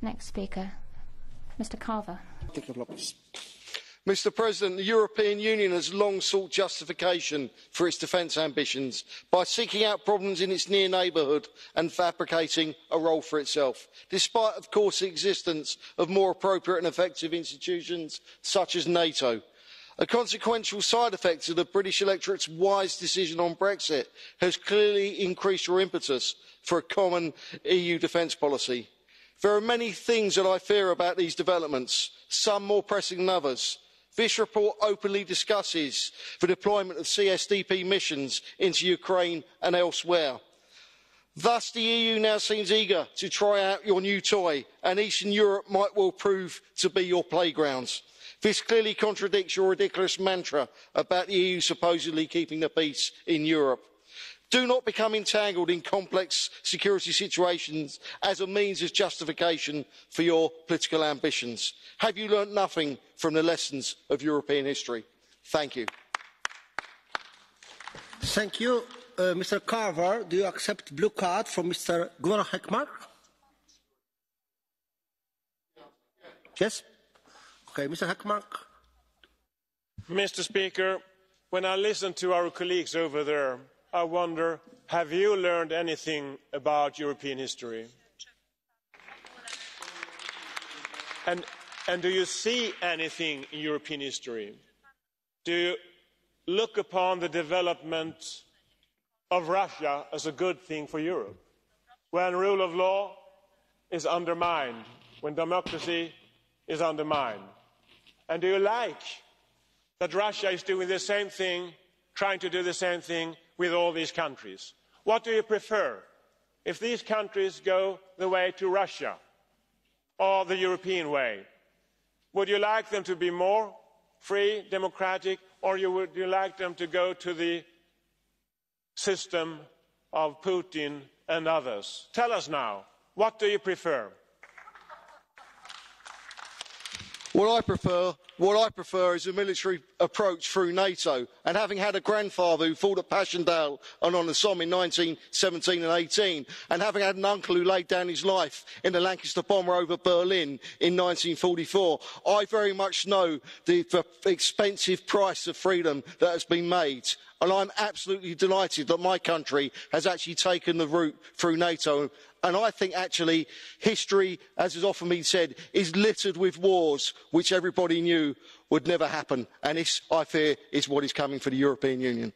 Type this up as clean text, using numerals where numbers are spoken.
Next speaker, Mr. Carver. Mr. President, the European Union has long sought justification for its defence ambitions by seeking out problems in its near neighbourhood and fabricating a role for itself, despite, of course, the existence of more appropriate and effective institutions such as NATO. A consequential side effect of the British electorate's wise decision on Brexit has clearly increased your impetus for a common EU defence policy. There are many things that I fear about these developments, some more pressing than others. This report openly discusses the deployment of CSDP missions into Ukraine and elsewhere. Thus, the EU now seems eager to try out your new toy, and Eastern Europe might well prove to be your playground. This clearly contradicts your ridiculous mantra about the EU supposedly keeping the peace in Europe. Do not become entangled in complex security situations as a means of justification for your political ambitions. Have you learnt nothing from the lessons of European history? Thank you. Thank you. Mr. Carver, do you accept blue card from Mr. Gunnar HÖKMARK? Yes? Okay, Mr. HÖKMARK. Mr. Speaker, when I listen to our colleagues over there, I wonder, have you learned anything about European history? And do you see anything in European history? Do you look upon the development of Russia as a good thing for Europe? When rule of law is undermined, when democracy is undermined? And do you like that Russia is doing the same thing, trying to do the same thing with all these countries? What do you prefer? If these countries go the way to Russia or the European way, would you like them to be more free, democratic, or would you like them to go to the system of Putin and others? Tell us now, what do you prefer? What I prefer is a military approach through NATO, and having had a grandfather who fought at Passchendaele and on the Somme in 1917 and 18, and having had an uncle who laid down his life in the Lancaster bomber over Berlin in 1944, I very much know the expensive price of freedom that has been made. And I'm absolutely delighted that my country has actually taken the route through NATO. And I think actually history, as has often been said, is littered with wars which everybody knew would never happen. And this, I fear, is what is coming for the European Union.